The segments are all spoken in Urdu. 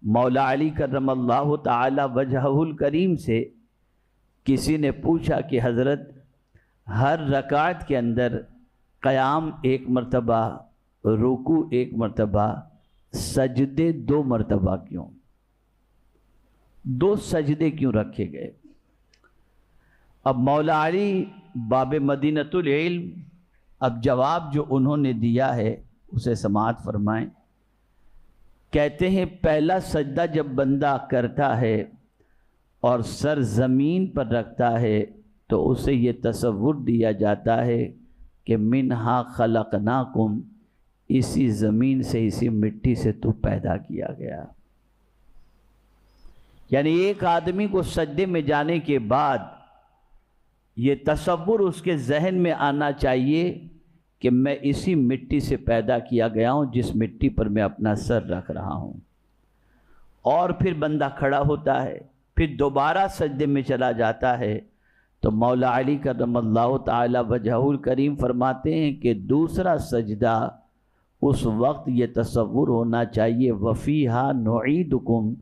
مولا علی کرم اللہ تعالی وجہہ الکریم سے کسی نے پوچھا کہ حضرت ہر رکعت کے اندر قیام 1 مرتبہ، رکوع 1 مرتبہ، سجدے 2 مرتبہ کیوں؟ 2 سجدے کیوں رکھے گئے؟ اب مولا علی باب مدینۃ العلم اب جواب جو انہوں نے دیا ہے اسے سماعت فرمائیں۔ کہتے ہیں پہلا سجدہ جب بندہ کرتا ہے اور سر زمین پر رکھتا ہے تو اسے یہ تصور دیا جاتا ہے کہ منہا خلقناکم، اسی زمین سے، اسی مٹی سے تو پیدا کیا گیا۔ یعنی ایک آدمی کو سجدے میں جانے کے بعد یہ تصور اس کے ذہن میں آنا چاہیے کہ میں اسی مٹی سے پیدا کیا گیا ہوں جس مٹی پر میں اپنا سر رکھ رہا ہوں۔ اور پھر بندہ کھڑا ہوتا ہے، پھر دوبارہ سجدے میں چلا جاتا ہے تو مولا علی کرم اللہ تعالی وجہہ الکریم فرماتے ہیں کہ دوسرا سجدہ اس وقت یہ تصور ہونا چاہیے وفیہا نعیدکم،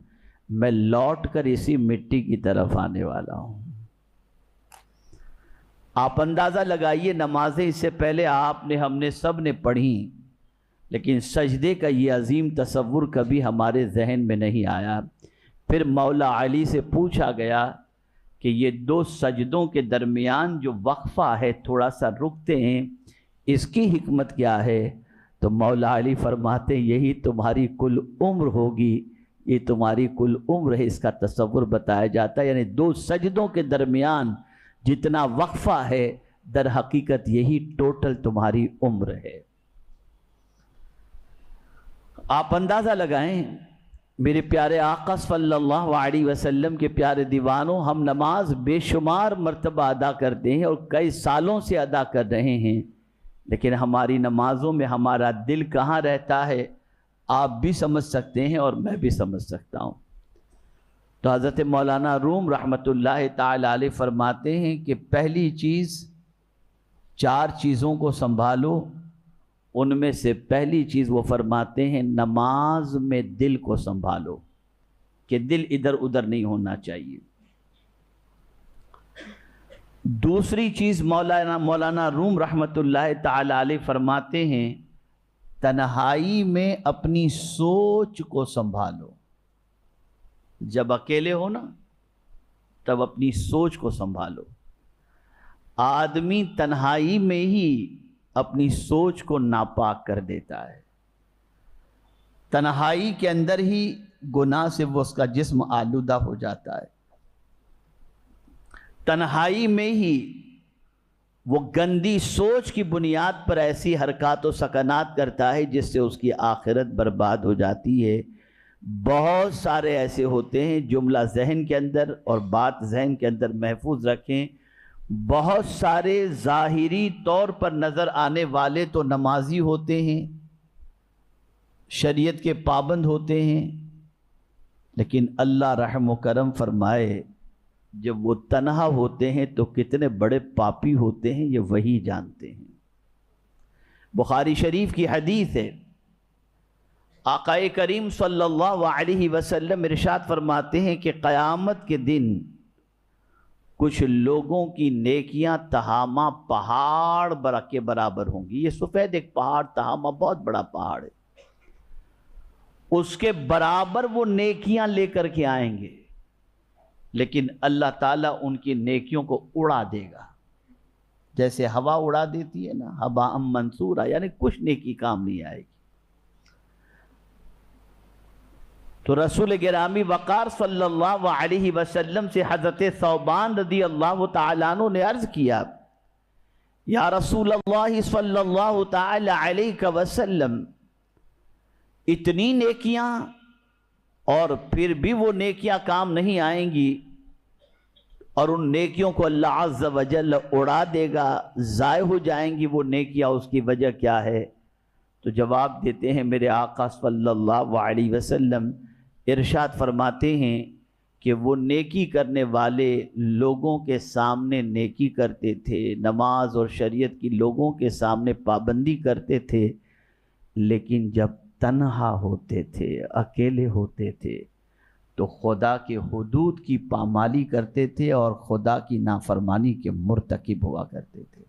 میں لوٹ کر اسی مٹی کی طرف آنے والا ہوں۔ آپ اندازہ لگائیے نمازیں اس سے پہلے آپ نے، ہم نے، سب نے پڑھی، لیکن سجدے کا یہ عظیم تصور کبھی ہمارے ذہن میں نہیں آیا۔ پھر مولا علی سے پوچھا گیا کہ یہ 2 سجدوں کے درمیان جو وقفہ ہے، تھوڑا سا رکتے ہیں، اس کی حکمت کیا ہے؟ تو مولا علی فرماتے ہیں یہی تمہاری کل عمر ہوگی، یہ تمہاری کل عمر ہے، اس کا تصور بتایا جاتا ہے۔ یعنی 2 سجدوں کے درمیان جتنا وقفہ ہے در حقیقت یہی ٹوٹل تمہاری عمر ہے۔ آپ اندازہ لگائیں میرے پیارے آقا صلی اللہ علیہ وسلم کے پیارے دیوانوں، ہم نماز بے شمار مرتبہ ادا کرتے ہیں اور کئی سالوں سے ادا کر رہے ہیں، لیکن ہماری نمازوں میں ہمارا دل کہاں رہتا ہے آپ بھی سمجھ سکتے ہیں اور میں بھی سمجھ سکتا ہوں۔ تو حضرت مولانا روم رحمۃ اللہ تعالی علیہ فرماتے ہیں کہ پہلی چیز 4 چیزوں کو سنبھالو، ان میں سے پہلی چیز وہ فرماتے ہیں نماز میں دل کو سنبھالو، کہ دل ادھر ادھر نہیں ہونا چاہیے۔ دوسری چیز مولانا روم رحمۃ اللہ تعالی علیہ فرماتے ہیں تنہائی میں اپنی سوچ کو سنبھالو۔ جب اکیلے ہو نا تب اپنی سوچ کو سنبھالو۔ آدمی تنہائی میں ہی اپنی سوچ کو ناپاک کر دیتا ہے، تنہائی کے اندر ہی گناہ سے وہ اس کا جسم آلودہ ہو جاتا ہے، تنہائی میں ہی وہ گندی سوچ کی بنیاد پر ایسی حرکات و سکنات کرتا ہے جس سے اس کی آخرت برباد ہو جاتی ہے۔ بہت سارے ایسے ہوتے ہیں، جملہ ذہن کے اندر اور بات ذہن کے اندر محفوظ رکھیں، بہت سارے ظاہری طور پر نظر آنے والے تو نمازی ہوتے ہیں، شریعت کے پابند ہوتے ہیں، لیکن اللہ رحم و کرم فرمائے جب وہ تنہا ہوتے ہیں تو کتنے بڑے پاپی ہوتے ہیں یہ وہی جانتے ہیں۔ بخاری شریف کی حدیث ہے، آقا کریم صلی اللہ علیہ وسلم ارشاد فرماتے ہیں کہ قیامت کے دن کچھ لوگوں کی نیکیاں تہامہ پہاڑ کے برابر ہوں گی۔ یہ سفید ایک پہاڑ، تہامہ بہت بڑا پہاڑ ہے، اس کے برابر وہ نیکیاں لے کر کے آئیں گے، لیکن اللہ تعالیٰ ان کی نیکیوں کو اڑا دے گا، جیسے ہوا اڑا دیتی ہے نا، ہوا منصورہ، یعنی کچھ نیکی کام نہیں آئے گی۔ تو رسول گرامی وقار صلی اللہ علیہ وسلم سے حضرت ثوبان رضی اللہ تعالیٰ عنہ نے عرض کیا، یا رسول اللہ صلی اللہ تعالی علیہ وسلم، اتنی نیکیاں اور پھر بھی وہ نیکیاں کام نہیں آئیں گی اور ان نیکیوں کو اللہ عز و جل اڑا دے گا، ضائع ہو جائیں گی وہ نیکیاں، اس کی وجہ کیا ہے؟ تو جواب دیتے ہیں میرے آقا صلی اللہ علیہ وسلم ارشاد فرماتے ہیں کہ وہ نیکی کرنے والے لوگوں کے سامنے نیکی کرتے تھے، نماز اور شریعت کی لوگوں کے سامنے پابندی کرتے تھے، لیکن جب تنہا ہوتے تھے، اکیلے ہوتے تھے تو خدا کے حدود کی پامالی کرتے تھے اور خدا کی نافرمانی کے مرتکب ہوا کرتے تھے۔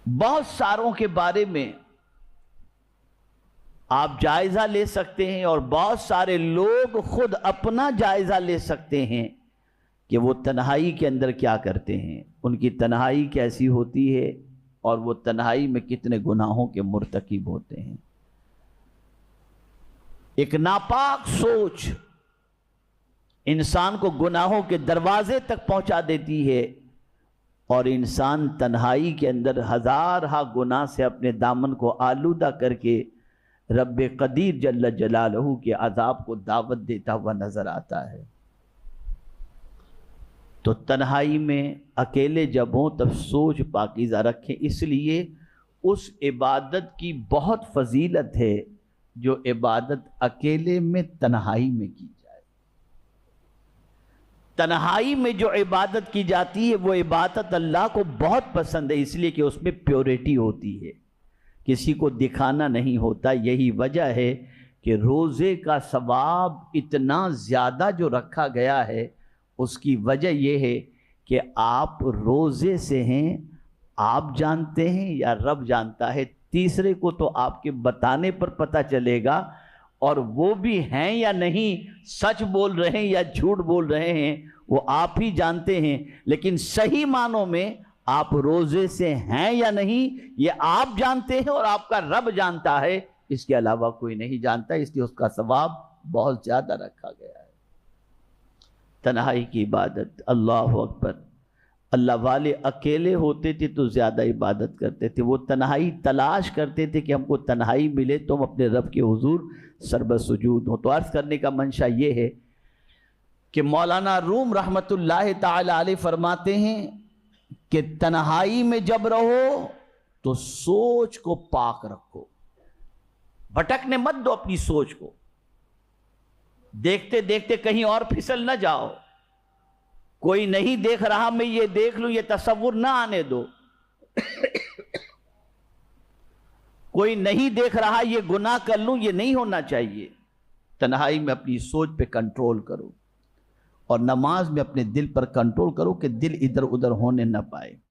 بہت ساروں کے بارے میں آپ جائزہ لے سکتے ہیں اور بہت سارے لوگ خود اپنا جائزہ لے سکتے ہیں کہ وہ تنہائی کے اندر کیا کرتے ہیں، ان کی تنہائی کیسی ہوتی ہے اور وہ تنہائی میں کتنے گناہوں کے مرتکب ہوتے ہیں۔ ایک ناپاک سوچ انسان کو گناہوں کے دروازے تک پہنچا دیتی ہے اور انسان تنہائی کے اندر ہزارہا گناہ سے اپنے دامن کو آلودہ کر کے رب قدیر جل جلالہ کے عذاب کو دعوت دیتا ہوا نظر آتا ہے۔ تو تنہائی میں اکیلے جب ہوں تب سوچ پاکیزہ رکھیں، اس لیے اس عبادت کی بہت فضیلت ہے جو عبادت اکیلے میں تنہائی میں کی جائے۔ تنہائی میں جو عبادت کی جاتی ہے وہ عبادت اللہ کو بہت پسند ہے، اس لیے کہ اس میں پیورٹی ہوتی ہے، کسی کو دکھانا نہیں ہوتا۔ یہی وجہ ہے کہ روزے کا ثواب اتنا زیادہ جو رکھا گیا ہے، اس کی وجہ یہ ہے کہ آپ روزے سے ہیں، آپ جانتے ہیں یا رب جانتا ہے، تیسرے کو تو آپ کے بتانے پر پتہ چلے گا، اور وہ بھی ہیں یا نہیں، سچ بول رہے ہیں یا جھوٹ بول رہے ہیں، وہ آپ ہی جانتے ہیں۔ لیکن صحیح معنوں میں آپ روزے سے ہیں یا نہیں یہ آپ جانتے ہیں اور آپ کا رب جانتا ہے، اس کے علاوہ کوئی نہیں جانتا، اس لیے اس کا ثواب بہت زیادہ رکھا گیا ہے۔ تنہائی کی عبادت، اللہ اکبر، اللہ والے اکیلے ہوتے تھے تو زیادہ عبادت کرتے تھے، وہ تنہائی تلاش کرتے تھے کہ ہم کو تنہائی ملے تو ہم اپنے رب کے حضور سربہ سجود ہوں۔ تو عرض کرنے کا منشا یہ ہے کہ مولانا روم رحمت اللہ تعالی علیہ فرماتے ہیں کہ تنہائی میں جب رہو تو سوچ کو پاک رکھو، بھٹکنے مت دو اپنی سوچ کو، دیکھتے دیکھتے کہیں اور پھسل نہ جاؤ، کوئی نہیں دیکھ رہا میں یہ دیکھ لوں یہ تصور نہ آنے دو، کوئی نہیں دیکھ رہا یہ گناہ کر لوں یہ نہیں ہونا چاہیے۔ تنہائی میں اپنی سوچ پہ کنٹرول کرو اور نماز میں اپنے دل پر کنٹرول کرو کہ دل ادھر ادھر ہونے نہ پائے۔